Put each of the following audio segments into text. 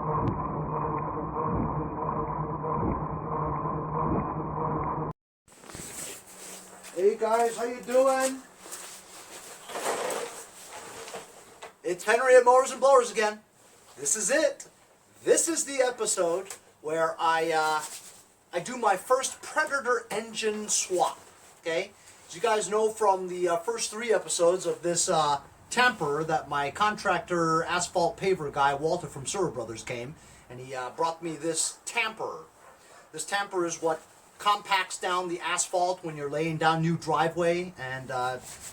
Hey guys, how you doing? It's Henry at Mowers and Blowers again. This is it. This is the episode where I do my first Predator engine swap. Okay, as you guys know from the first 3 episodes of this Tamper, that my contractor asphalt paver guy Walter from Surrey Brothers came and he brought me this Tamper. This Tamper is what compacts down the asphalt when you're laying down new driveway, and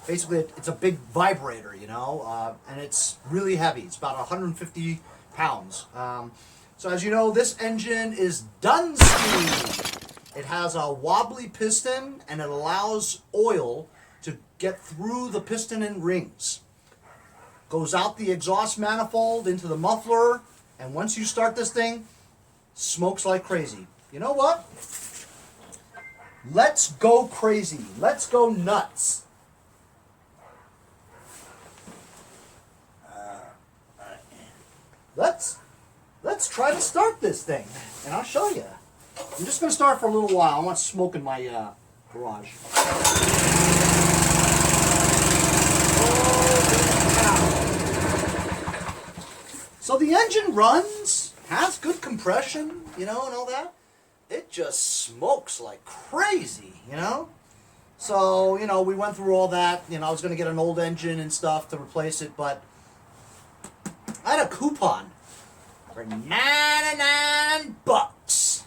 basically it's a big vibrator, you know, and it's really heavy. It's about 150 pounds. So as you know, this engine is Dunsky. It has a wobbly piston and it allows oil to get through the piston and rings. Goes out the exhaust manifold into the muffler, and once you start this thing, smokes like crazy. You know what? Let's go crazy. Let's go nuts. Let's try to start this thing, and I'll show you. I'm just going to start for a little while. I want smoke in my garage. So the engine runs, has good compression, you know, and all that. It just smokes like crazy, you know? So, you know, we went through all that. You know, I was going to get an old engine and stuff to replace it, but I had a coupon for 99 bucks.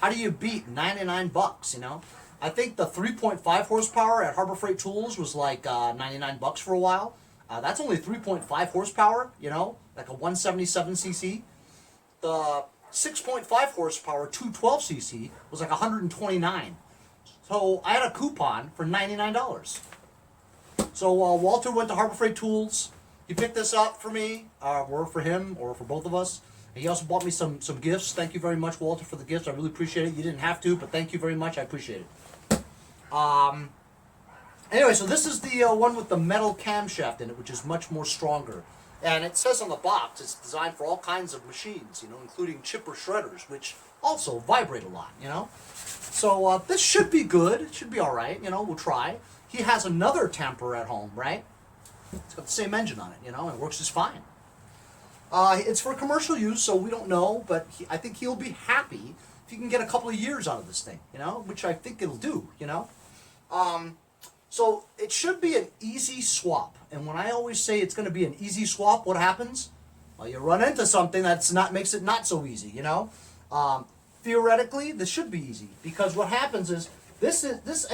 How do you beat 99 bucks, you know? I think the 3.5 horsepower at Harborfreight Tools was like 99 bucks for a while. That's only 3.5 horsepower, you know, like a 177cc. The 6.5 horsepower 212cc was like 129. So I had a coupon for $99. So Walter went to Harborfreight Tools. He picked this up for me, or for him, or for both of us. And he also bought me some gifts. Thank you very much, Walter, for the gifts. I really appreciate it. You didn't have to, but thank you very much. I appreciate it. Anyway, so this is the one with the metal camshaft in it, which is much more stronger. And it says on the box it's designed for all kinds of machines, you know, including chipper shredders, which also vibrate a lot, you know. So this should be good. It should be all right, you know. We'll try. He has another Tamper at home, right? It's got the same engine on it, you know, and it works just fine. It's for commercial use, so we don't know, but I think he'll be happy if he can get a couple of years out of this thing, you know, which I think it'll do, you know. So it should be an easy swap. And when I always say it's going to be an easy swap, what happens? Well, you run into something makes it not so easy, you know. Theoretically, this should be easy, because what happens is this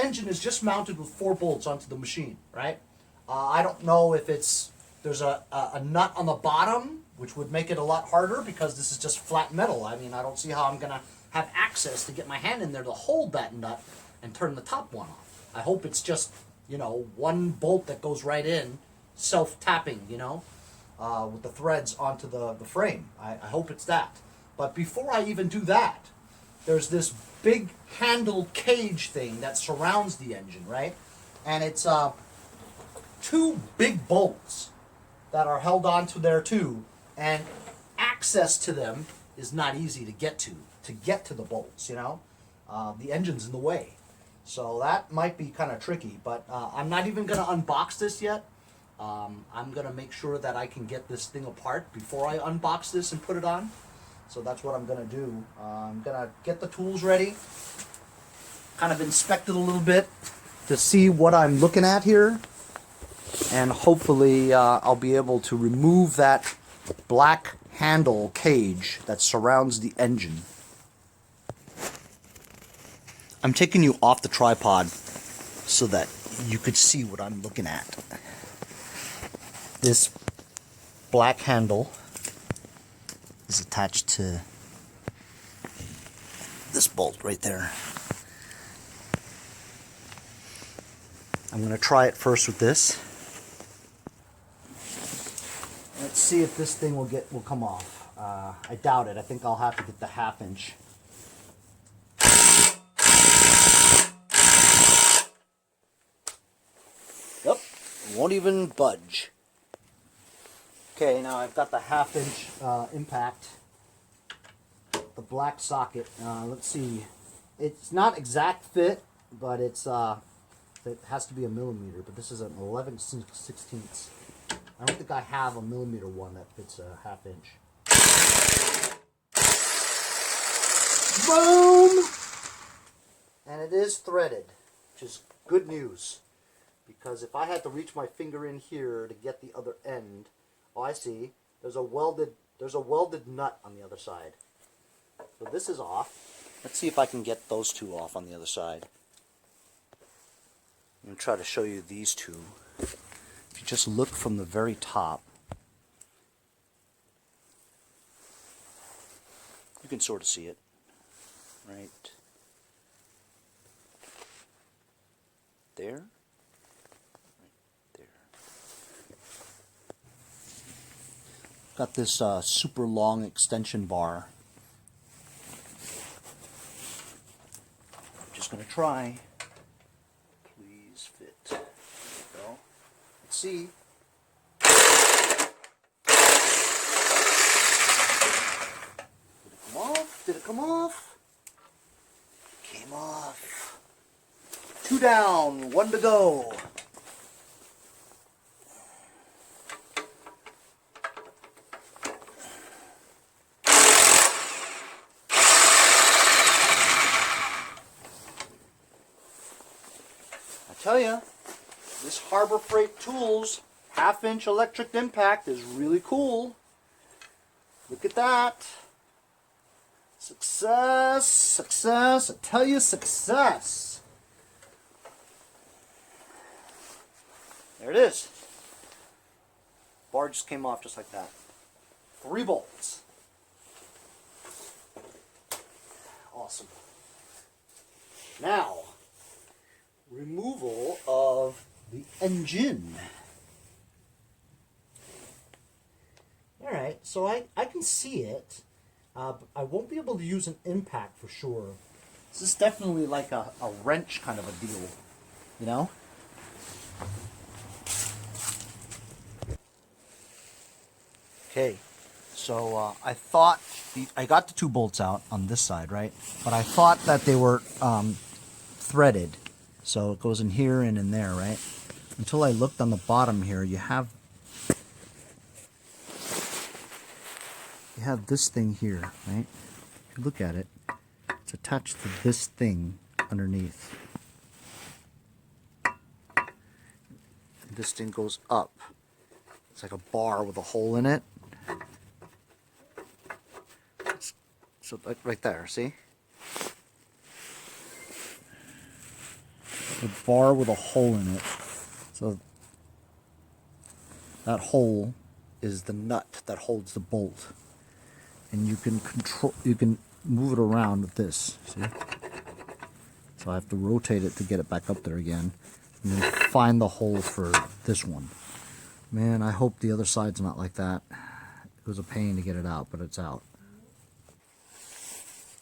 engine is just mounted with 4 bolts onto the machine, right? I don't know if there's a nut on the bottom, which would make it a lot harder, because this is just flat metal. I mean, I don't see how I'm going to have access to get my hand in there to hold that nut and turn the top one off. I hope it's just, you know, 1 bolt that goes right in, self-tapping, you know, with the threads onto the frame. I hope it's that. But before I even do that, there's this big handle cage thing that surrounds the engine, right? And it's 2 big bolts that are held onto there too, and access to them is not easy to get to the bolts, you know. The engine's in the way. So that might be kind of tricky, but I'm not even going to unbox this yet. I'm going to make sure that I can get this thing apart before I unbox this and put it on. So that's what I'm going to do. I'm going to get the tools ready, kind of inspect it a little bit to see what I'm looking at here. And hopefully I'll be able to remove that black handle cage that surrounds the engine. I'm taking you off the tripod so that you could see what I'm looking at. This black handle is attached to this bolt right there. I'm going to try it first with this. Let's see if this thing will come off. I doubt it. I think I'll have to get the 1/2 inch. Yep, won't even budge. Okay, now I've got the 1/2 inch impact the black socket. Let's see. It's not exact fit, but it has to be a millimeter. But this is an 11/16. I don't think I have a millimeter one that fits a 1/2 inch. Boom! And it is threaded, which is good news. Because if I had to reach my finger in here to get the other end, oh, I see. There's a welded nut on the other side. So this is off. Let's see if I can get those two off on the other side. I'm going to try to show you these two. If you just look from the very top, you can sort of see it. Right there. Got this super long extension bar. I'm just going to try. Please fit. There we go. Let's see. Did it come off? Did it come off? Came off. 2 down, 1 to go. Tell you, this Harborfreight Tools 1/2 inch electric impact is really cool. Look at that. Success, success, I tell you, success. There it is. Bar just came off just like that. 3 bolts. Awesome. Now, removal of the engine. Alright, so I can see it. But I won't be able to use an impact for sure. This is definitely like a wrench kind of a deal, you know? Okay, so I thought, I got the 2 bolts out on this side, right? But I thought that they were threaded. So it goes in here and in there, right? Until I looked on the bottom here, you have this thing here, right? If you look at it, it's attached to this thing underneath. And this thing goes up. It's like a bar with a hole in it. So like right there, see? A bar with a hole in it. So that hole is the nut that holds the bolt. And you can move it around with this, see? So I have to rotate it to get it back up there again. And then find the hole for this one. Man, I hope the other side's not like that. It was a pain to get it out, but it's out.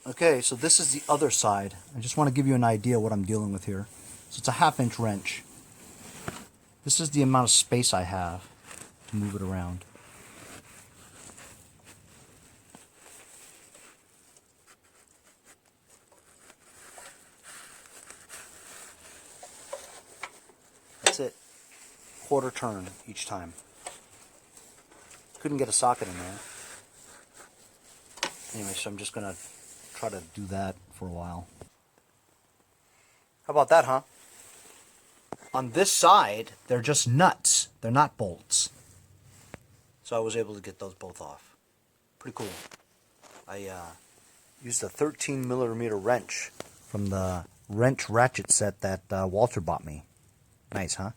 Okay, so this is the other side. I just want to give you an idea what I'm dealing with here. So it's a 1/2 inch wrench. This is the amount of space I have to move it around. That's it. 1/4 turn each time. Couldn't get a socket in there. Anyway, so I'm just going to try to do that for a while. How about that, huh? On this side, they're just nuts. They're not bolts. So I was able to get those both off. Pretty cool. I used a 13mm wrench from the wrench ratchet set that Walter bought me. Nice, huh?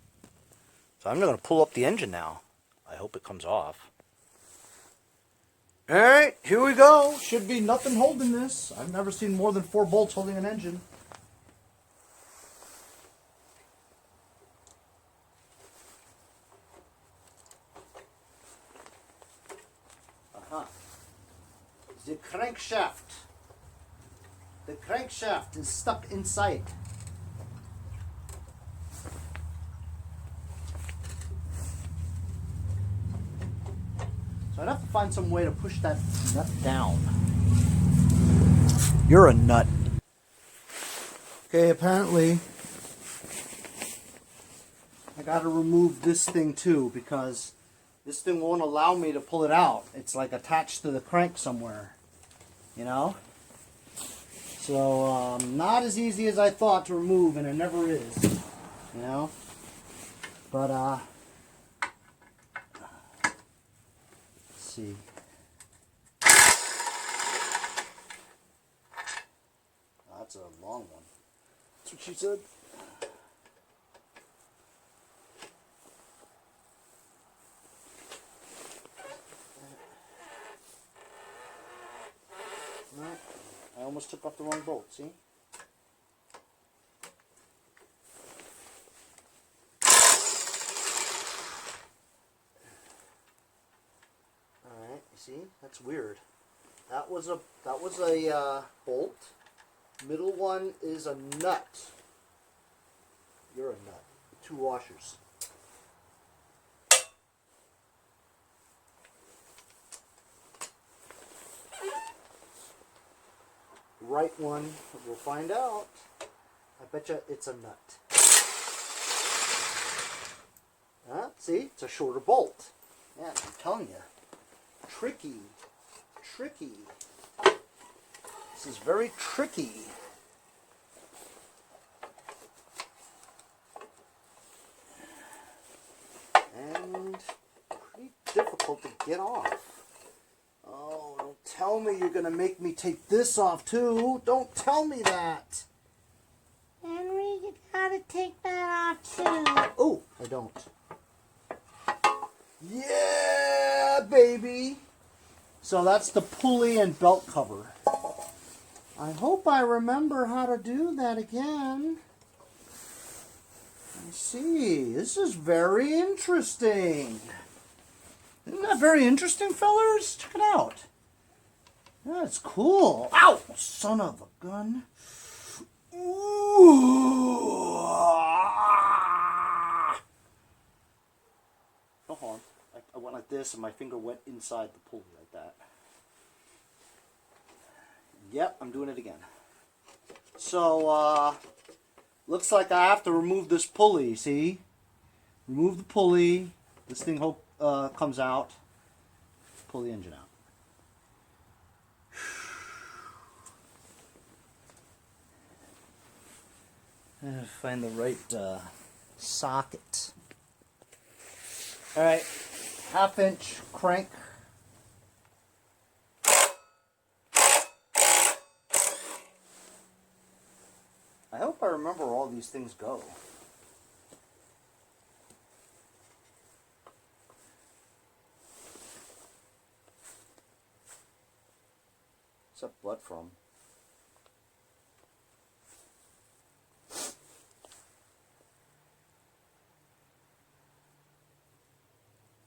So I'm going to pull up the engine now. I hope it comes off. Alright, here we go. Should be nothing holding this. I've never seen more than 4 bolts holding an engine. The crankshaft. The crankshaft is stuck inside. So I'd have to find some way to push that nut down. You're a nut. Okay, apparently I gotta remove this thing too, because this thing won't allow me to pull it out. It's like attached to the crank somewhere, you know? So, not as easy as I thought to remove, and it never is, you know? But, let's see. That's a long one. That's what she said. I almost took off the wrong bolt, see? Alright, you see? That's weird. That was a bolt. Middle one is a nut. You're a nut. 2 washers. Right one, we'll find out. I bet you it's a nut. See? It's a shorter bolt. Yeah, I'm telling you. Tricky. Tricky. This is very tricky. And pretty difficult to get off. Oh, don't tell me you're going to make me take this off too. Don't tell me that. Henry, you gotta take that off too. Oh, I don't. Yeah, baby. So that's the pulley and belt cover. I hope I remember how to do that again. I see. This is very interesting. Isn't that very interesting, fellers? Check it out. That's cool. Ow! Son of a gun. Ooh. No harm. I went like this and my finger went inside the pulley like that. Yep, I'm doing it again. So, looks like I have to remove this pulley, see? Remove the pulley. This thing comes out. Pull the engine out. Find the right socket. Alright, 1/2-inch crank. I hope I remember where all these things go. What's that blood from?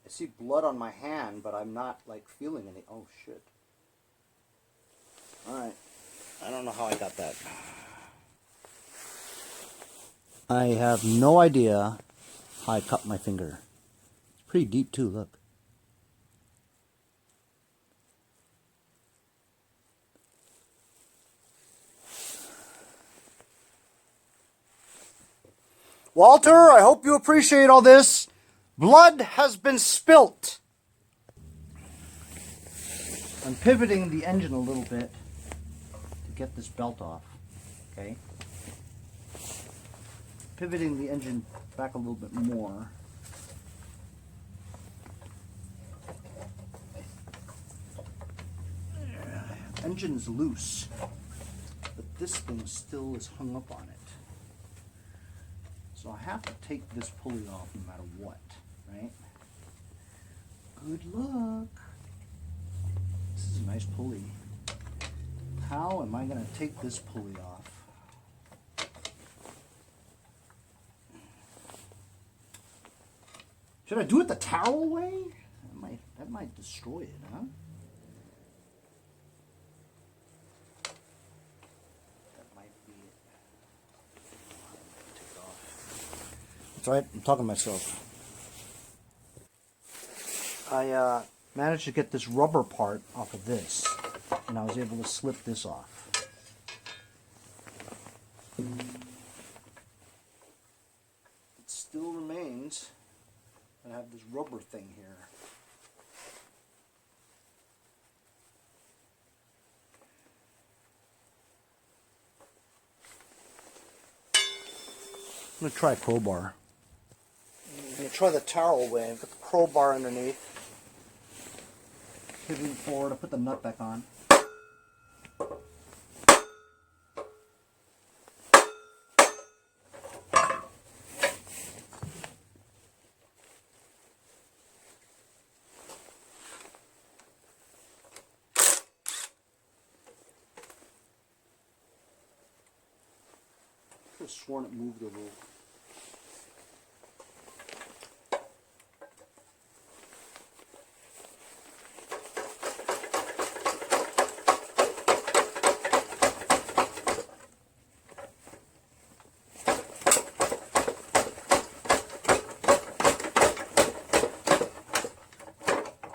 I see blood on my hand, but I'm not like feeling any. Oh shit. Alright. I don't know how I got that. I have no idea how I cut my finger. It's pretty deep too, look. Walter, I hope you appreciate all this. Blood has been spilt. I'm pivoting the engine a little bit to get this belt off. Okay. Pivoting the engine back a little bit more. Engine is loose, but this thing still is hung up on it. So I have to take this pulley off no matter what, right? Good luck. This is a nice pulley. How am I going to take this pulley off? Should I do it the towel way? That might destroy it, huh? That might be it. Take it off. That's right, I'm talking to myself. I managed to get this rubber part off of this, and I was able to slip this off. It still remains. I have this rubber thing here. I'm going to try a crowbar. I'm going to try the towel way. I've got the crowbar underneath. Pivoting forward, I'll put the nut back on. I could have sworn it moved a little.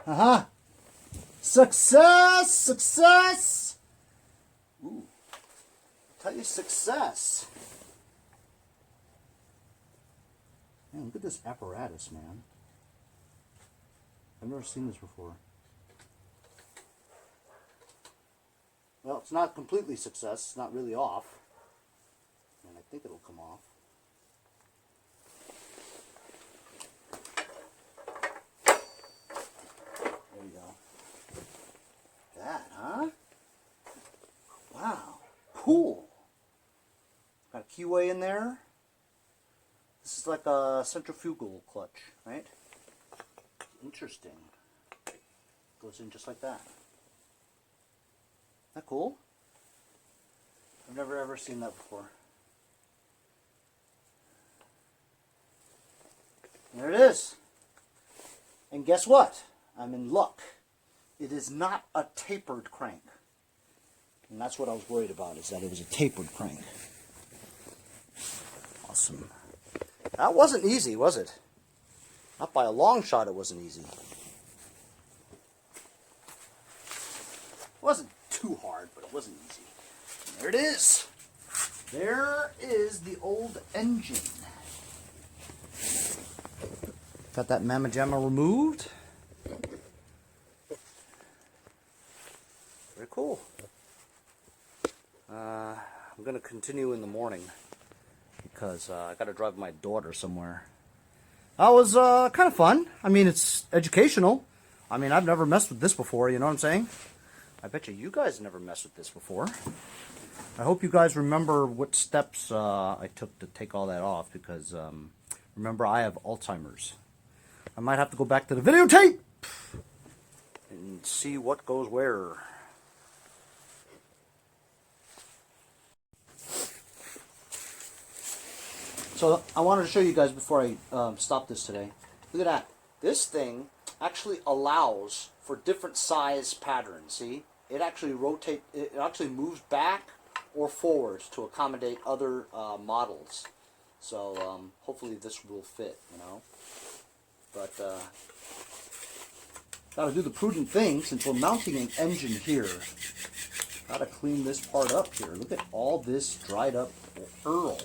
Aha! Success! Success! Ooh. Tell you success. Man, look at this apparatus, man. I've never seen this before. Well, it's not completely success. It's not really off. And I think it'll come off. There you go. That, huh? Wow. Cool. Got a keyway in there. This is like a centrifugal clutch, right? Interesting. Goes in just like that. Isn't that cool? I've never ever seen that before. There it is. And guess what? I'm in luck. It is not a tapered crank. And that's what I was worried about, is that it was a tapered crank. Awesome. That wasn't easy, was it? Not by a long shot it wasn't easy. It wasn't too hard, but it wasn't easy. And there it is. There is the old engine. Got that mamma jamma removed. Very cool. I'm going to continue in the morning because I got to drive my daughter somewhere. That was kind of fun. I mean, it's educational. I mean, I've never messed with this before, you know what I'm saying? I bet you guys never messed with this before. I hope you guys remember what steps I took to take all that off, because remember, I have Alzheimer's. I might have to go back to the videotape and see what goes where. So I wanted to show you guys before I stop this today. Look at that. This thing actually allows for different size patterns. See? It actually rotates. It actually moves back or forward to accommodate other models. So hopefully this will fit, you know. But gotta do the prudent thing since we're mounting an engine here. Gotta clean this part up here. Look at all this dried up earl.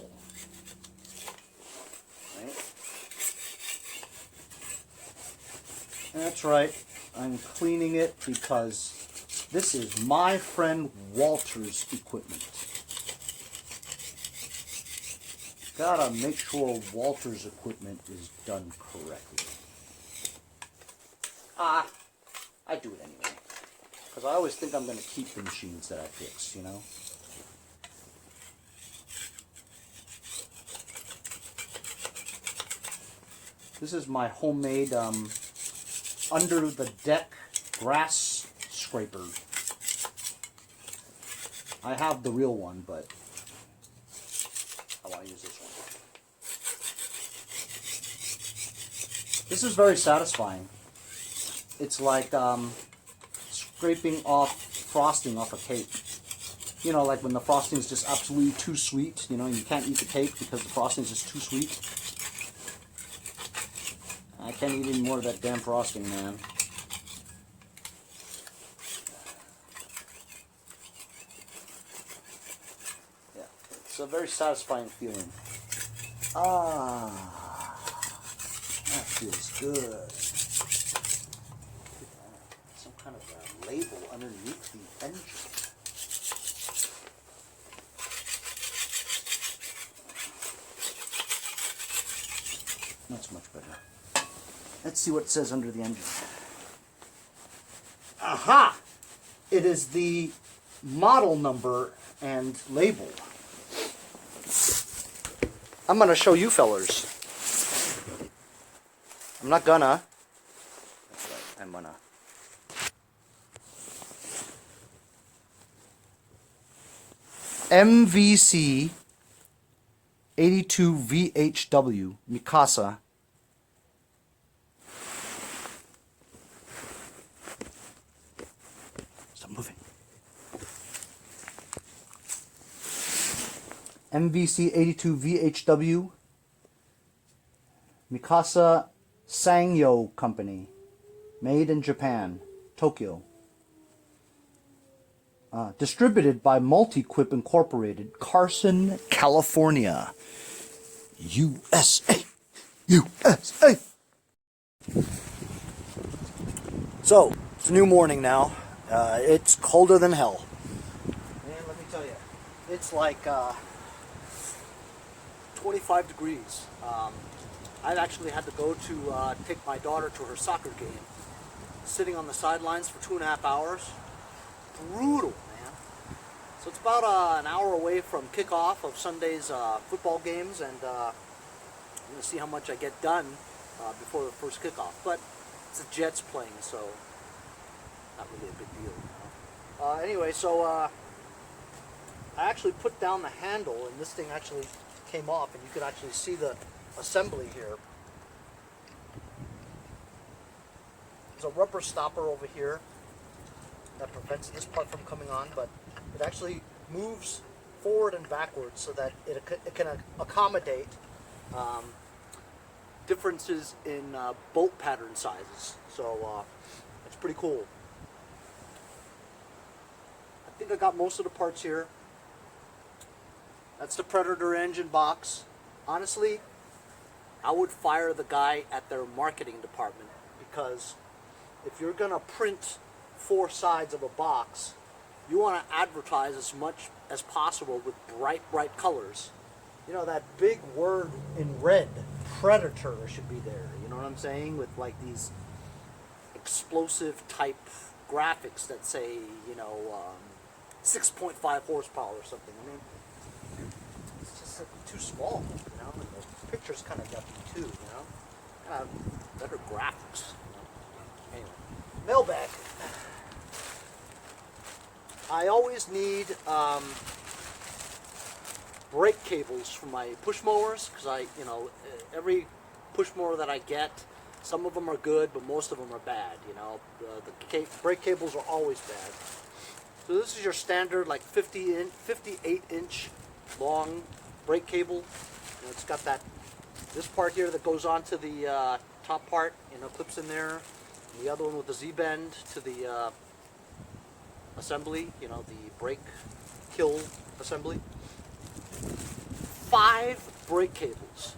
That's right, I'm cleaning it because this is my friend Walter's equipment. Gotta make sure Walter's equipment is done correctly. I do it anyway. Because I always think I'm going to keep the machines that I fix, you know? This is my homemade under the deck grass scraper. I have the real one, but I want to use this one. This is very satisfying. It's like scraping off frosting off a cake. You know, like when the frosting is just absolutely too sweet, you know, and you can't eat the cake because the frosting is just too sweet. I can't eat any more of that damn frosting, man. Yeah. a very satisfying feeling. Ah, that feels good. Some kind of a label underneath the engine. That's much better. Let's see what it says under the engine. Aha! It is the model number and label. I'm gonna show you fellers. I'm not gonna. That's right, I'm gonna. MVC 82 VHW Mikasa. Stop moving. MVC 82 VHW Mikasa Sangyo Company. Made in Japan, Tokyo. Distributed by Multiquip Incorporated, Carson, California. USA. USA. So, it's a new morning now. It's colder than hell. And let me tell you, it's like 25 degrees. I've actually had to go to take my daughter to her soccer game. Sitting on the sidelines for 2.5 hours. Brutal, man. So it's about an hour away from kickoff of Sunday's football games, and I'm going to see how much I get done before the first kickoff. But it's the Jets playing, so not really a big deal. You know? Anyway, so I actually put down the handle, and this thing actually came off, and you could actually see the assembly here. There's a rubber stopper over here that prevents this part from coming on, but it actually moves forward and backwards so that it can accommodate differences in bolt pattern sizes. So it's pretty cool. I think I got most of the parts here. That's the Predator engine box. Honestly, I would fire the guy at their marketing department, because if you're gonna print 4 sides of a box, you want to advertise as much as possible with bright colors. You know, that big word in red, Predator, should be there. You know what I'm saying? With like these explosive type graphics that say, you know, 6.5 horsepower or something. I mean, it's just too small, you know, and the picture's kind of yucky too, you know. Kind of better graphics. You know? Anyway, mailbag. I always need brake cables for my push mowers, because every push mower that I get, some of them are good, but most of them are bad. You know, the brake cables are always bad. So this is your standard, like 58-inch long brake cable. You know, it's got this part here that goes onto the top part. You know, clips in there. And the other one with the Z-bend to the assembly, you know, the brake kill assembly. 5 brake cables,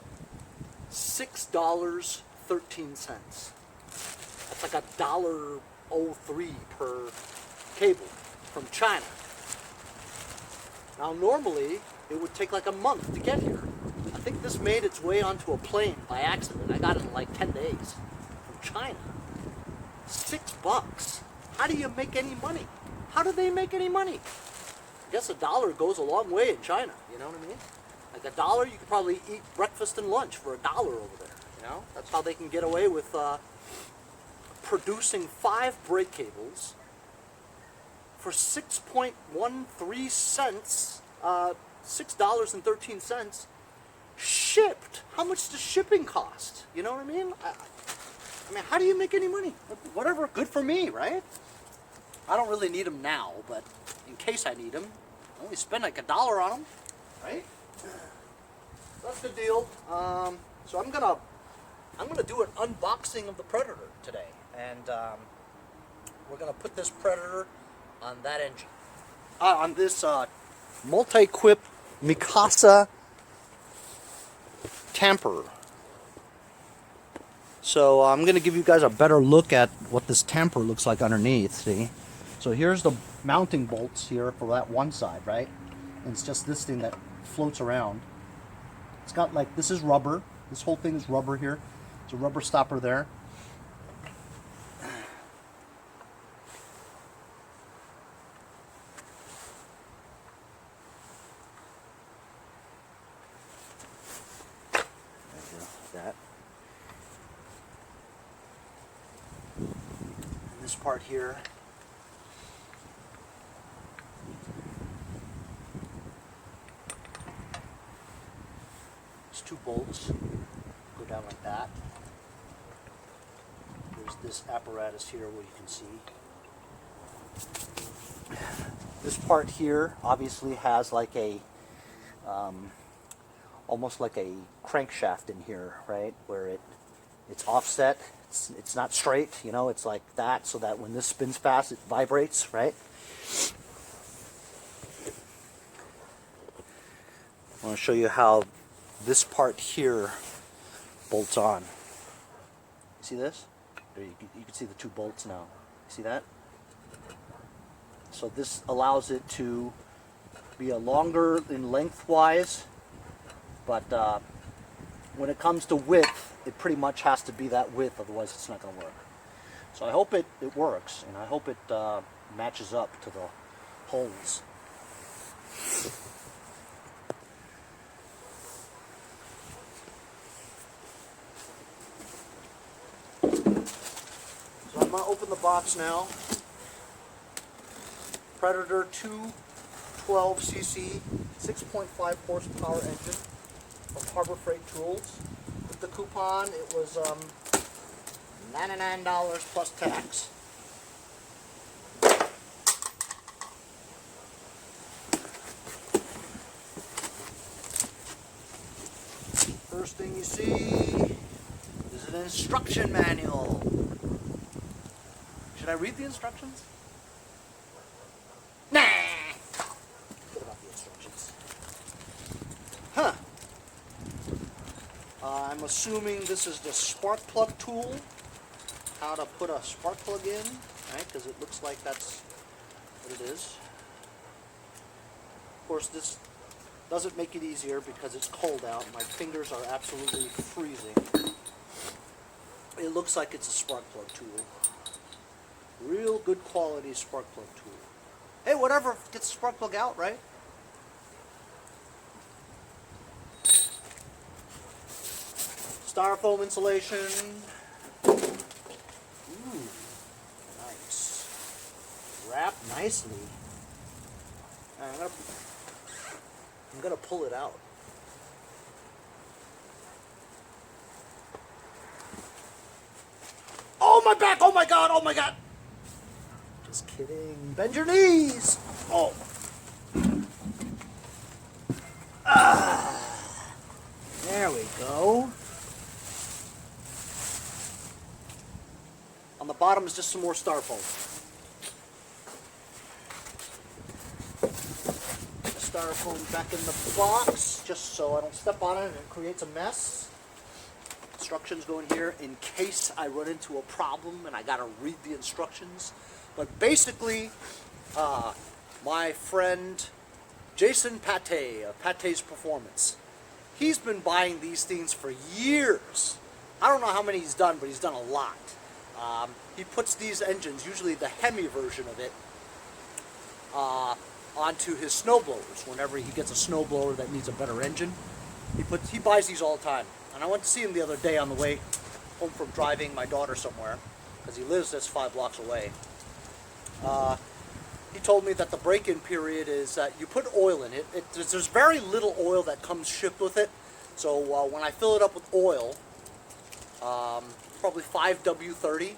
$6.13. That's like $1.03 per cable from China. Now normally it would take like a month to get here. I think this made its way onto a plane by accident. I got it in like 10 days from China. $6. How do you make any money? How do they make any money? I guess $1 goes a long way in China, you know what I mean? Like $1, you could probably eat breakfast and lunch for $1 over there, you know? That's how they can get away with producing 5 brake cables for 6.13 cents, $6.13, shipped. How much does shipping cost? You know what I mean? I mean, how do you make any money? Whatever, good for me, right? I don't really need them now, but in case I need them, I only spend like $1 on them, right? That's the deal. So I'm gonna do an unboxing of the Predator today, and we're gonna put this Predator on that engine, on this Multiquip Mikasa Tamper. So I'm going to give you guys a better look at what this tamper looks like underneath, see? So here's the mounting bolts here for that one side, right? And it's just this thing that floats around. It's got like, this is rubber. This whole thing is rubber here. There's a rubber stopper there. That. And this part here, there's two bolts go down like that. There's this apparatus here where you can see. This part here obviously has like a almost like a crankshaft in here, right? Where it's offset. It's not straight, you know, it's like that, so that when this spins fast, it vibrates, right? I want to show you how this part here bolts on. See this? There, you can see the two bolts now. See that? So this allows it to be a longer in lengthwise, but when it comes to width, it pretty much has to be that width, otherwise it's not going to work. So I hope it works, and I hope it matches up to the holes. So I'm going to open the box now. Predator 212cc 6.5 horsepower engine from Harborfreight Tools. With the coupon, it was $99 plus tax. First thing you see is an instruction manual. Should I read the instructions? Nah! What about the instructions? Huh. I'm assuming this is the spark plug tool. How to put a spark plug in, right? Because it looks like that's what it is. Of course, this doesn't make it easier because it's cold out. My fingers are absolutely freezing. It looks like it's a spark plug tool. Real good quality spark plug tool. Hey, whatever gets the spark plug out, right? Styrofoam insulation. Ooh, nice. Wrapped nicely. I'm gonna pull it out. Oh my back! Oh my god! Oh my god! Just kidding. Bend your knees. Oh. There we go. On the bottom is just some more styrofoam. Styrofoam back in the box, just so I don't step on it and it creates a mess. Instructions go in here in case I run into a problem and I gotta read the instructions. But basically, my friend Jason Pate of Pate's Performance, he's been buying these things for years. I don't know how many he's done, but he's done a lot. He puts these engines, usually the Hemi version of it, onto his snowblowers. Whenever he gets a snowblower that needs a better engine, he buys these all the time. And I went to see him the other day on the way home from driving my daughter somewhere, because he lives just 5 blocks away. He told me that the break-in period is that you put oil in it. There's very little oil that comes shipped with it. So when I fill it up with oil, probably 5W30,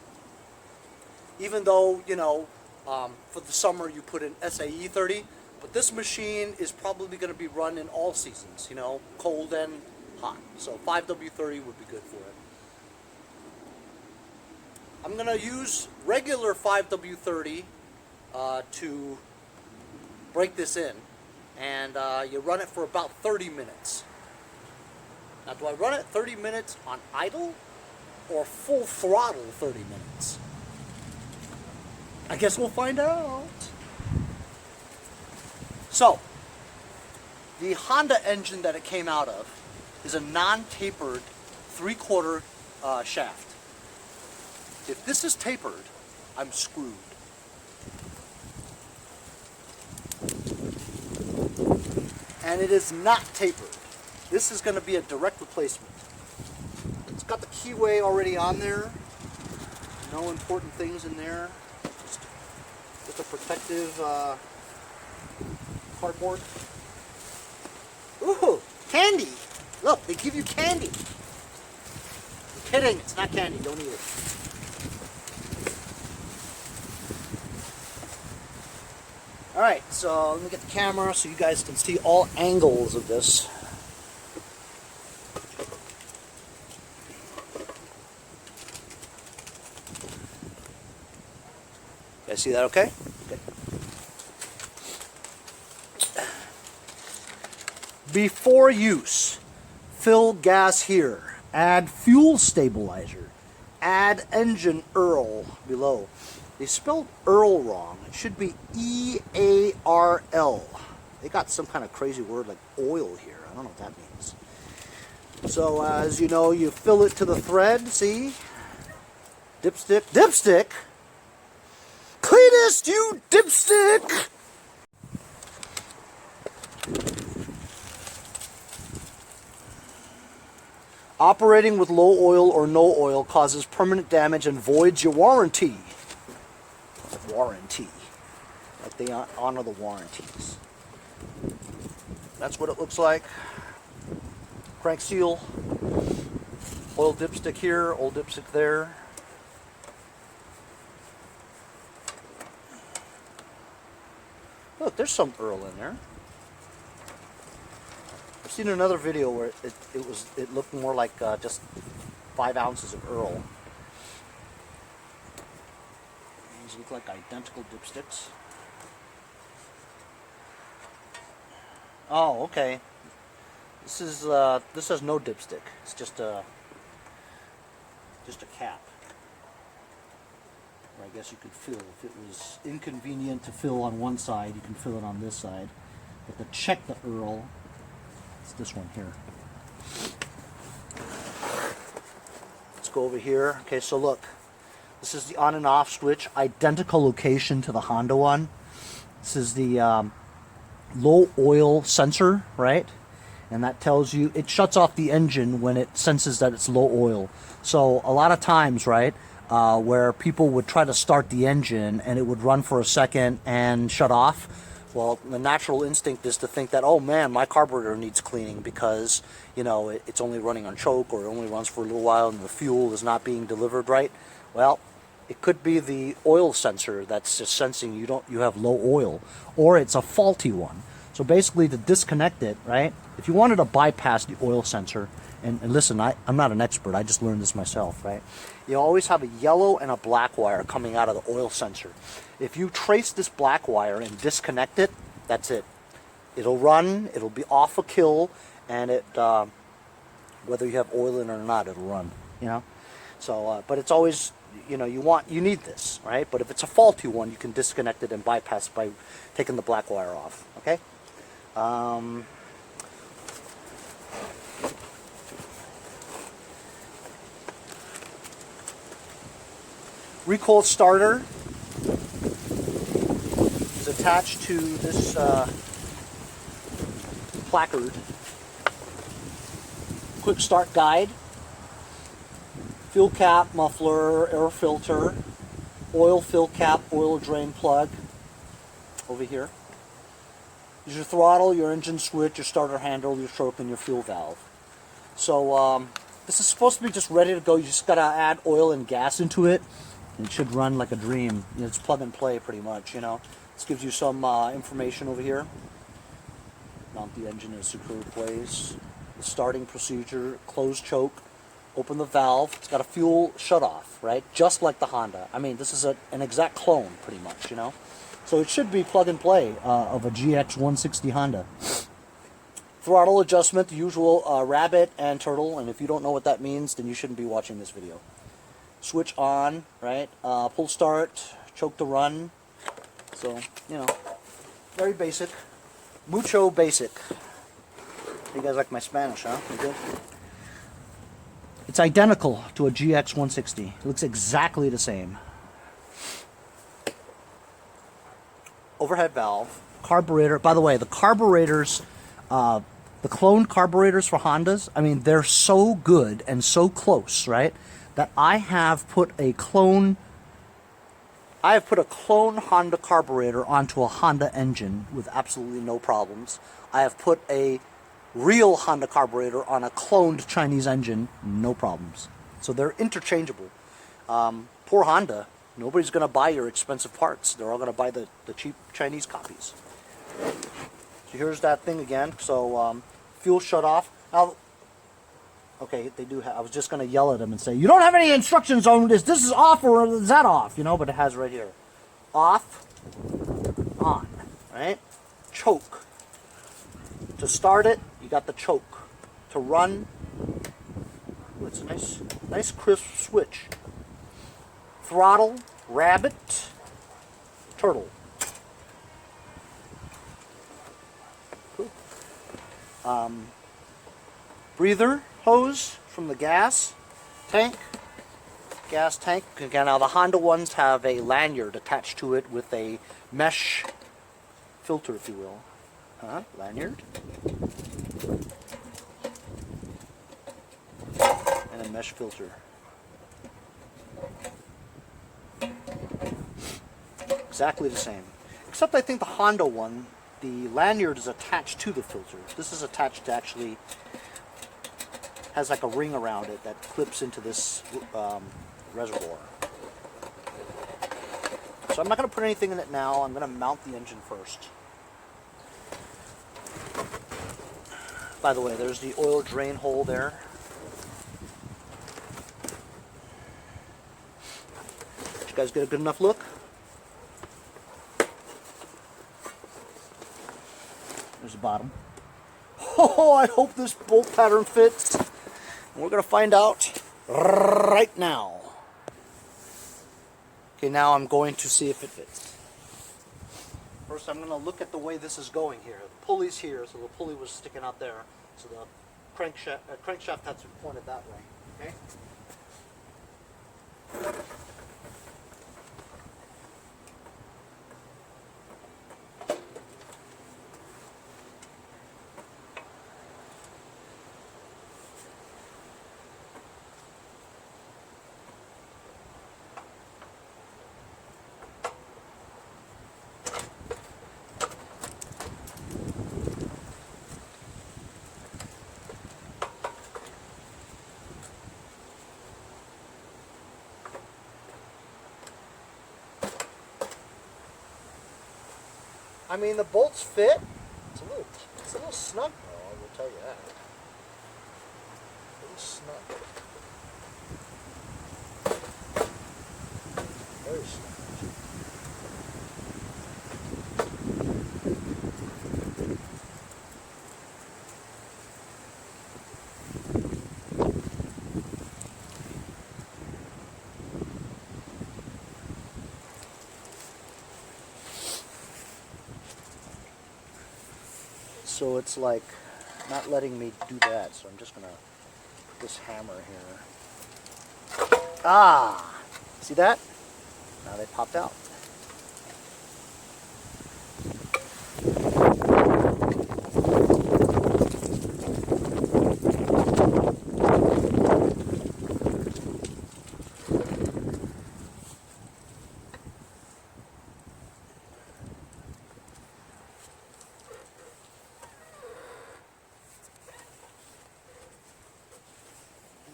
even though, you know, for the summer you put in SAE30, but this machine is probably going to be run in all seasons, you know, cold and hot. So 5W30 would be good for it. I'm going to use regular 5W30 to break this in. and you run it for about 30 minutes. Now, do I run it 30 minutes on idle or full throttle 30 minutes? I guess we'll find out. So, the Honda engine that it came out of is a non-tapered 3/4 shaft. If this is tapered, I'm screwed. And it is not tapered. This is going to be a direct replacement. It's got the keyway already on there. No important things in there. Just a protective cardboard. Ooh, candy! Look, they give you candy. I'm kidding, it's not candy, don't eat it. Alright, so let me get the camera so you guys can see all angles of this. You guys see that okay? Okay. Before use, fill gas here, add fuel stabilizer, add engine Earl below. They spelled Earl wrong. It should be E-A-R-L. They got some kind of crazy word like oil here. I don't know what that means. So as you know, you fill it to the thread, see? Dipstick. Dipstick? Cleanest, you dipstick! Operating with low oil or no oil causes permanent damage and voids your warranty. Warranty. Like they honor the warranties. That's what it looks like. Crank seal. Oil dipstick here, oil dipstick there. Look, there's some Earl in there. I've seen another video where it looked more like just 5 ounces of Earl. These look like identical dipsticks. Oh, okay. This has no dipstick. It's just a cap. Or I guess you could fill if it was inconvenient to fill on one side. You can fill it on this side. But to check the Earl, it's this one here. Let's go over here. Okay, so look. This is the on and off switch, identical location to the Honda one. This is the low oil sensor, right? And that tells you, it shuts off the engine when it senses that it's low oil. So a lot of times, right, where people would try to start the engine and it would run for a second and shut off. Well, the natural instinct is to think that, oh man, my carburetor needs cleaning because, you know, it's only running on choke or it only runs for a little while and the fuel is not being delivered right. Well, it could be the oil sensor that's just sensing you have low oil, or it's a faulty one. So basically, to disconnect it, right? If you wanted to bypass the oil sensor, and listen, I'm not an expert. I just learned this myself, right? You always have a yellow and a black wire coming out of the oil sensor. If you trace this black wire and disconnect it, that's it. It'll run. It'll be off a kill, and it whether you have oil in it or not, it'll run. You know. So, but it's always, you know, you need this, right? But if it's a faulty one, you can disconnect it and bypass by taking the black wire off, okay? Recoil starter is attached to this placard. Quick start guide. Fuel cap, muffler, air filter, oil fill cap, oil drain plug over here. There's your throttle, your engine switch, your starter handle, your stroke, and your fuel valve. So this is supposed to be just ready to go. You just gotta add oil and gas into it, and it should run like a dream. You know, it's plug and play pretty much, you know. This gives you some information over here. Mount the engine in a secure place. The starting procedure, closed choke, open the valve. It's got a fuel shutoff, right? Just like the Honda. I mean, this is an exact clone, pretty much, you know? So it should be plug and play of a GX160 Honda. Throttle adjustment, the usual rabbit and turtle, and if you don't know what that means, then you shouldn't be watching this video. Switch on, right? Pull start, choke to run. So, you know, very basic. Mucho basic. You guys like my Spanish, huh? You good? It's identical to a GX160. It looks exactly the same. Overhead valve, carburetor. By the way, the carburetors, the cloned carburetors for Hondas, I mean, they're so good and so close, right? That I have put a clone Honda carburetor onto a Honda engine with absolutely no problems. I have put a real Honda carburetor on a cloned Chinese engine, no problems. So they're interchangeable. Poor Honda, nobody's going to buy your expensive parts. They're all going to buy the cheap Chinese copies. So here's that thing again. So fuel shut off. Now, okay, they do have, I was just going to yell at them and say, you don't have any instructions on this. This is off or is that off? You know, but it has right here. Off, on, right? Choke. To start it, you got the choke. To run, oh, it's a nice crisp switch. Throttle, rabbit, turtle. Cool. Breather hose from the gas tank. Gas tank. Again, now the Honda ones have a lanyard attached to it with a mesh filter, if you will. Lanyard. And a mesh filter. Exactly the same. Except I think the Honda one, the lanyard is attached to the filter. This is attached to actually, has like a ring around it that clips into this reservoir. So I'm not going to put anything in it now. I'm going to mount the engine first. By the way, there's the oil drain hole there. Did you guys get a good enough look? There's the bottom. Oh, I hope this bolt pattern fits. We're going to find out right now. Okay, now I'm going to see if it fits. First, I'm going to look at the way this is going here. The pulley's here, so the pulley was sticking out there. So the crankshaft has to be pointed that way. Okay? I mean, the bolts fit. It's a little snug though, I will tell you that. A little snug. Very snug. So it's like not letting me do that, so I'm just gonna put this hammer here. Ah! See that? Now they popped out.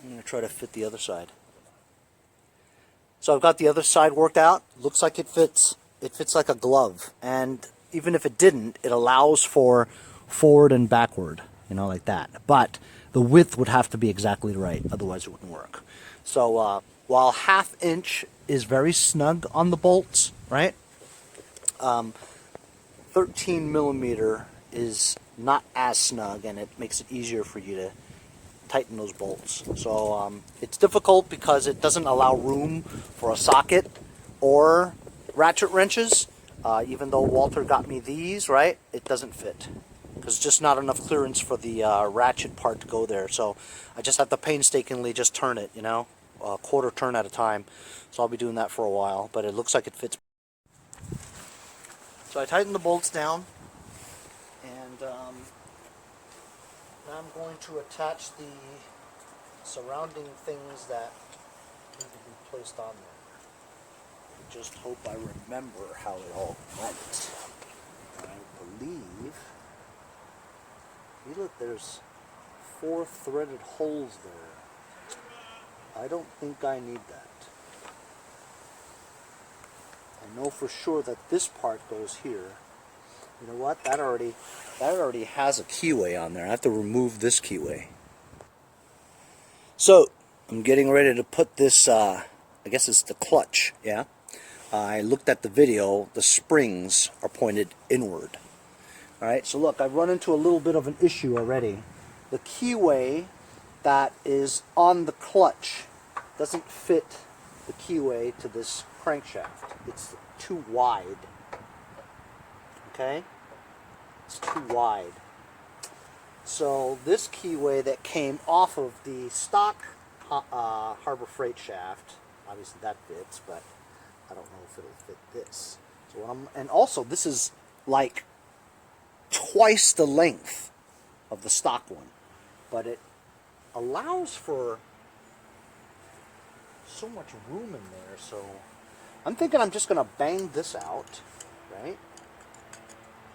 I'm going to try to fit the other side. So I've got the other side worked out. Looks like it fits. It fits like a glove. And even if it didn't, it allows for forward and backward, you know, like that. But the width would have to be exactly right, otherwise it wouldn't work. So while 1/2 inch is very snug on the bolts, right? 13 millimeter is not as snug, and it makes it easier for you to tighten those bolts. So it's difficult because it doesn't allow room for a socket or ratchet wrenches. Even though Walter got me these, right, it doesn't fit because it's just not enough clearance for the ratchet part to go there. So I just have to painstakingly just turn it, you know, a quarter turn at a time. So I'll be doing that for a while, but it looks like it fits. So I tightened the bolts down, and now I'm going to attach the surrounding things that need to be placed on there. I just hope I remember how it all went. I believe, look, there's 4 threaded holes there. I don't think I need that. I know for sure that this part goes here. You know what? That already has a keyway on there. I have to remove this keyway. So I'm getting ready to put this. I guess it's the clutch. Yeah. I looked at the video. The springs are pointed inward. All right. So look, I've run into a little bit of an issue already. The keyway that is on the clutch doesn't fit the keyway to this crankshaft. It's too wide. Okay? It's too wide. So this keyway that came off of the stock Harborfreight shaft, obviously that fits, but I don't know if it'll fit this. So and also this is like twice the length of the stock one, but it allows for so much room in there. So I'm thinking I'm just going to bang this out, right?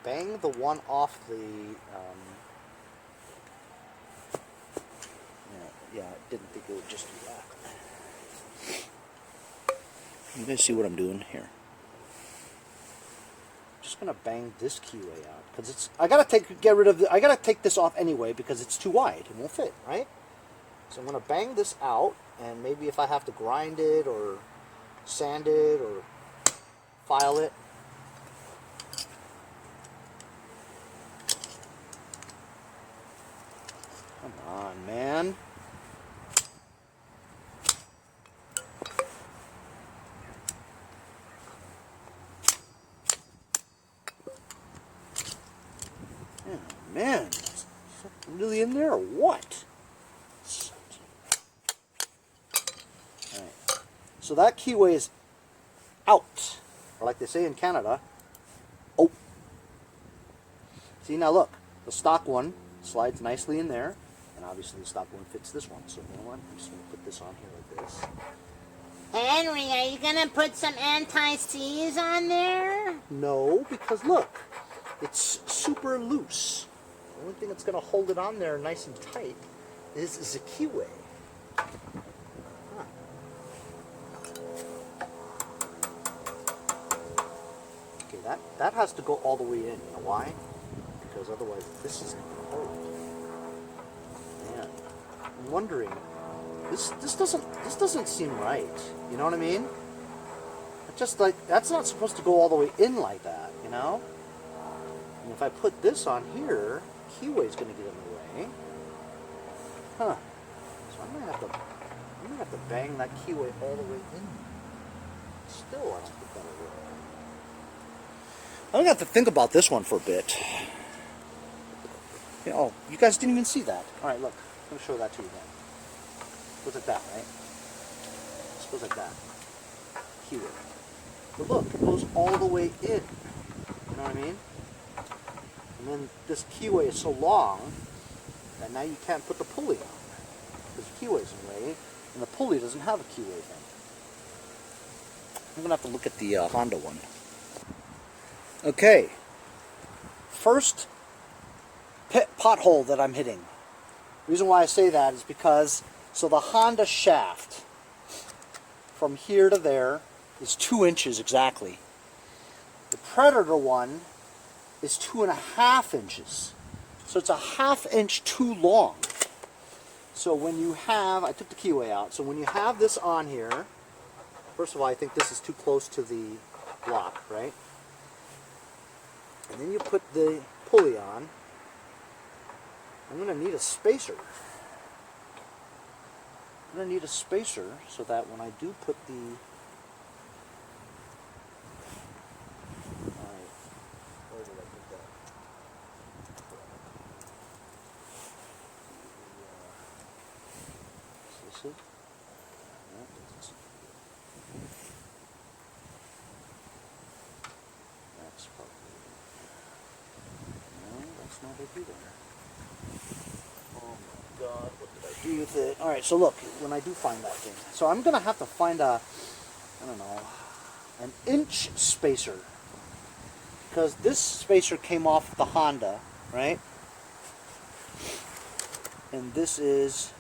Bang the one off the, yeah, I didn't think it would just do that. You guys see what I'm doing here? I'm just going to bang this keyway out, because it's, I got to take this off anyway, because it's too wide. It won't fit, right? So I'm going to bang this out, and maybe if I have to grind it, or sand it, or file it. Come on, man. Yeah, man. Is something really in there or what? Alright. So that keyway is out. Or like they say in Canada, oh. See, now look. The stock one slides nicely in there. And obviously the stock one fits this one. So you know what? I'm just going to put this on here like this. Henry, are you gonna put some anti-seize on there? No, because look, it's super loose. The only thing that's going to hold it on there nice and tight is a keyway. Huh. Okay, that has to go all the way in. You know why? Because otherwise this isn't going to hold. Man, I'm wondering. This doesn't seem right. You know what I mean? It's just like, that's not supposed to go all the way in like that, you know? And if I put this on here, keyway's going to get in the way. Huh. So I'm gonna have to bang that keyway all the way in. Still, I don't think that'll work. I'm gonna have to think about this one for a bit. You know, you guys didn't even see that. All right, look, I'm gonna show that to you again. Goes like that, right? This goes like that. Keyway. But look, it goes all the way in. You know what I mean? And then this keyway is so long that now you can't put the pulley on. Because the keyway's in the way, and the pulley doesn't have a keyway thing. I'm gonna have to look at the Honda one. Okay. First pothole that I'm hitting. The reason why I say that is because, so the Honda shaft from here to there is 2 inches exactly. The Predator one is 2.5 inches. So it's a 1/2 inch too long. So when you have, I took the keyway out, so when you have this on here, first of all, I think this is too close to the block, right? And then you put the pulley on. I'm going to need a spacer. I'm going to need a spacer so that when I do put the... Alright, where did I put that? Is this it? No, that's it. That's probably it. No, that's not it either. Oh my God, what did I do with it? Alright, so look, when I do find that thing. So I'm going to have to find a, I don't know, an inch spacer. Because this spacer came off the Honda, right? And this is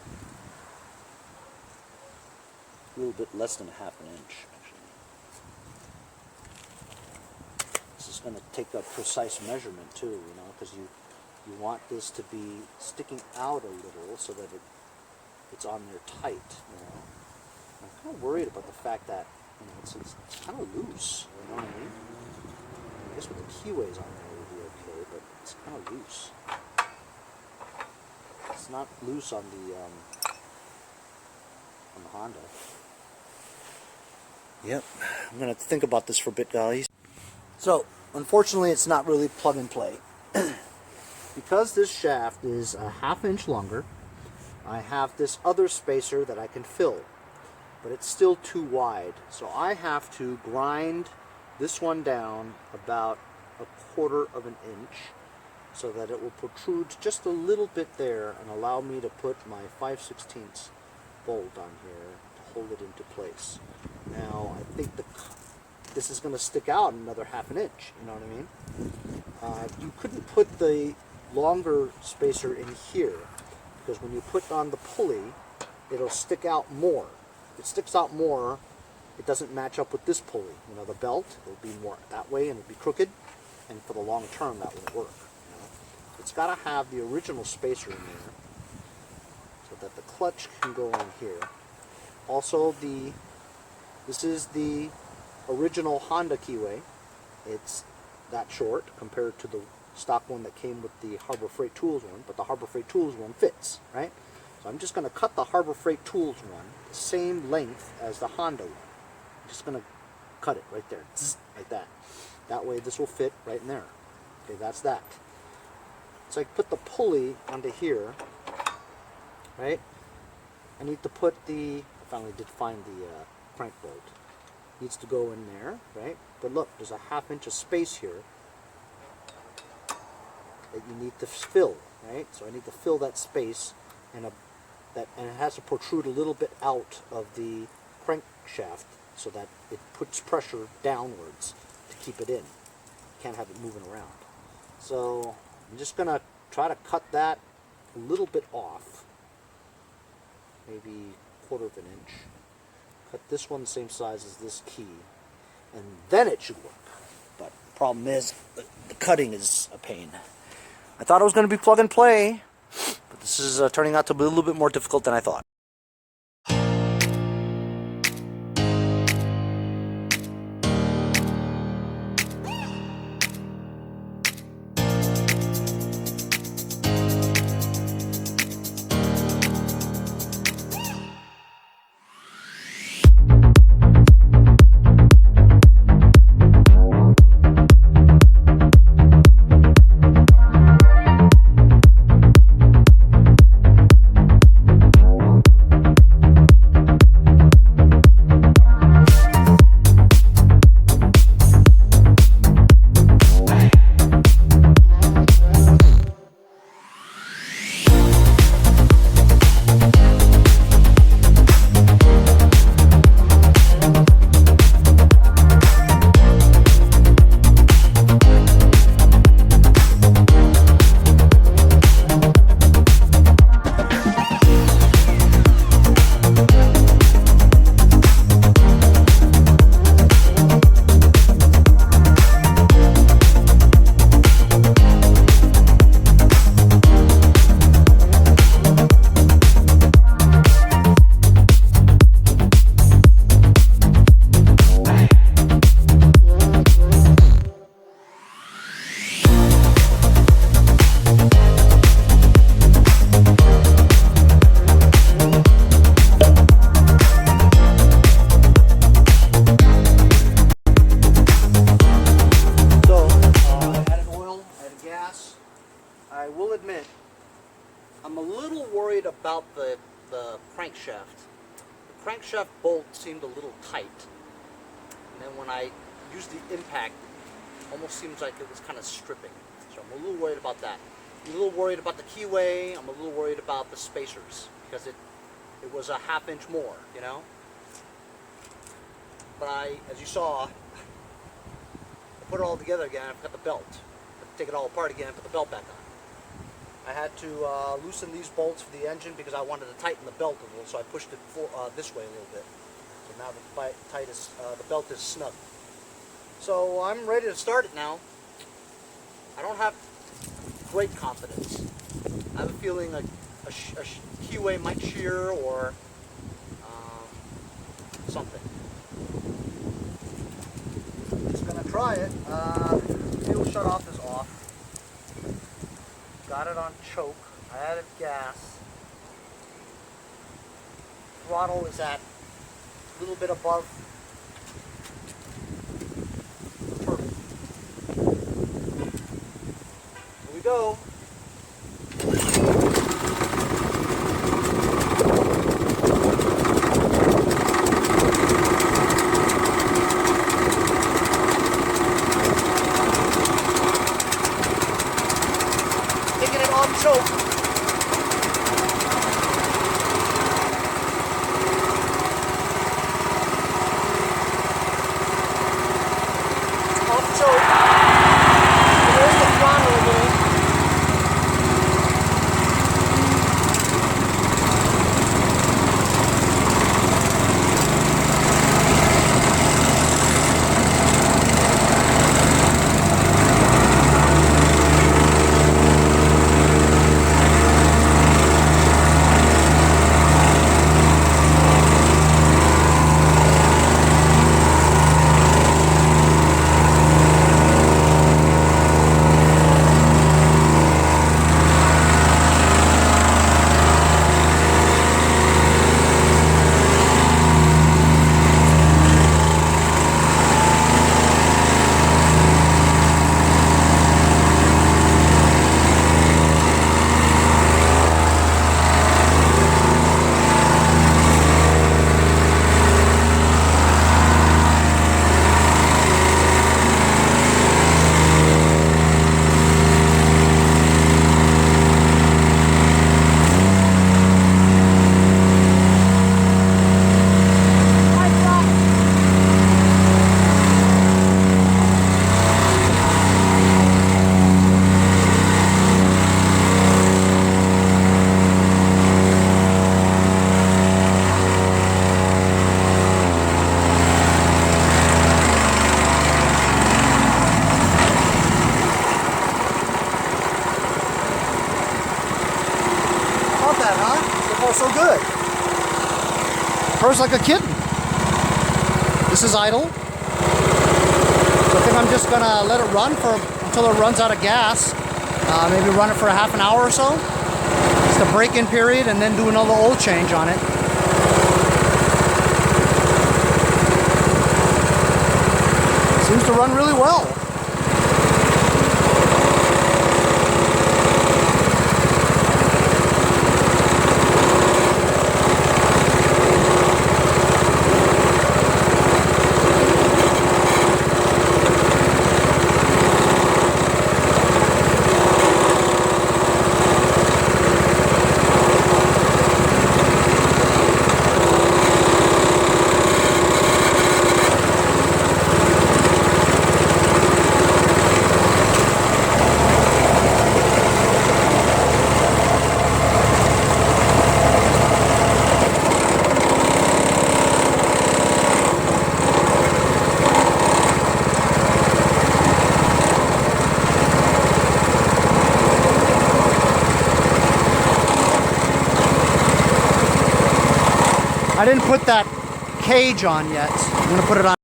a little bit less than half an inch, actually. This is going to take a precise measurement too, you know, because you want this to be sticking out a little so that it's on there tight, you know. I'm kind of worried about the fact that, you know, it's kind of loose, you know what I mean? I guess with the keyways on there it would be okay, but it's kind of loose. It's not loose on the Honda. Yep, I'm going to think about this for a bit, guys. So, unfortunately, it's not really plug and play. Because this shaft is a ½ inch longer, I have this other spacer that I can fill, but it's still too wide. So I have to grind this one down about 1/4 of an inch so that it will protrude just a little bit there and allow me to put my 5/16 bolt on here to hold it into place. Now I think this is going to stick out another ½ an inch, you know what I mean? You couldn't put the longer spacer in here because when you put on the pulley it'll stick out more. If it sticks out more, it doesn't match up with this pulley. You know, the belt will be more that way and it'll be crooked, and for the long term that won't work, you know? It's got to have the original spacer in there so that the clutch can go in here. Also, this is the original Honda keyway. It's that short compared to the stock one that came with the Harborfreight Tools one, but the Harborfreight Tools one fits, right? So I'm just going to cut the Harborfreight Tools one the same length as the Honda one. I'm just going to cut it right there, like that. That way this will fit right in there. Okay, that's that. So I put the pulley onto here, right? I need to put I finally did find the crank bolt. Needs to go in there, right? But look, there's a ½ inch of space here that you need to fill, right? So I need to fill that space, and it has to protrude a little bit out of the crankshaft so that it puts pressure downwards to keep it in. You can't have it moving around. So I'm just gonna try to cut that a little bit off, maybe 1/4 of an inch. Cut this one the same size as this key, and then it should work. But the problem is, the cutting is a pain. I thought it was going to be plug and play, but this is turning out to be a little bit more difficult than I thought. about the crankshaft. The crankshaft bolt seemed a little tight, and then when I used the impact, it almost seems like it was kind of stripping. So I'm a little worried about that. I'm a little worried about the keyway. I'm a little worried about the spacers because it was a ½ inch more, you know. But as you saw, I put it all together again. I've got the belt. I have to take it all apart again and put the belt back on. I had to loosen these bolts for the engine because I wanted to tighten the belt a little, so I pushed it this way a little bit. So now the belt is snug. So I'm ready to start it now. I don't have great confidence. I have a feeling a keyway might shear or something. Just gonna try it. Fuel shutoff is off. Got it on choke. I added gas. Throttle is at a little bit above the turbine. Here we go. Taking it on choke. Off choke. There's the throttle a little. So good. Purrs like a kitten. This is idle. So I think I'm just gonna let it run until it runs out of gas. Maybe run it for a ½ an hour or so. It's the break-in period, and then do another oil change on it. Seems to run really well. I didn't put that cage on yet. I'm going to put it on.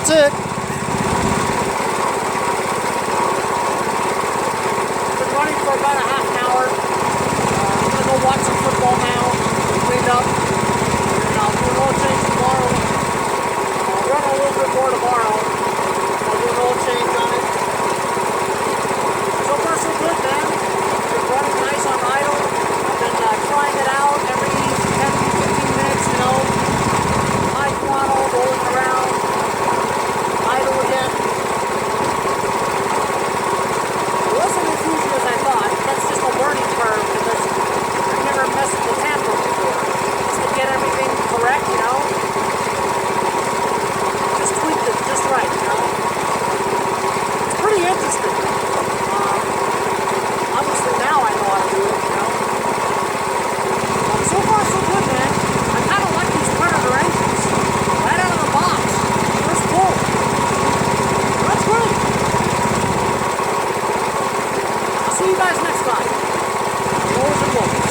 that's it. Been running for about a half an hour. I'm gonna go watch some football now. Cleaned up. And I'll do an oil change tomorrow. I'll run a little bit more tomorrow. I'll do an oil change on it. So far so good, man. It's been running nice on idle. I've been trying it out every 10-15 minutes, you know. High throttle, rolling around. Idle again. It wasn't as easy as I thought. That's just a learning curve because I've never messed with the Tamper before. Just to get everything correct, you know. Just tweaked it just right, you know. It's pretty interesting. Obviously now I know how to do it, you know. So far so good, man. I kind of like these Predator engines. Right out of the box. First pull. That's great. I'll see you guys next time. Mowers and Mowers.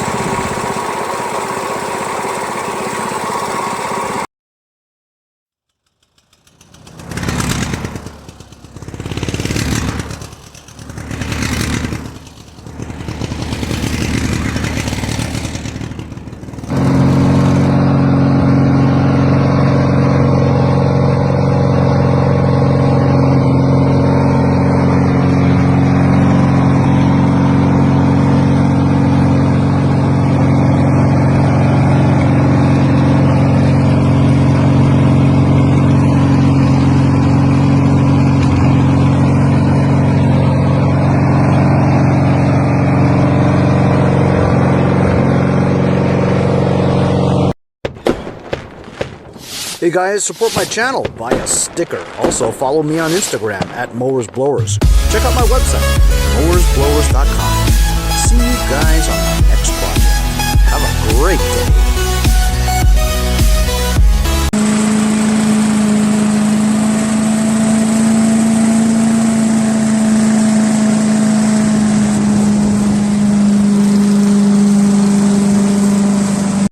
Hey guys, support my channel, buy a sticker. Also follow me on Instagram at MowersBlowers. Check out my website, mowersblowers.com. See you guys on my next project. Have a great day.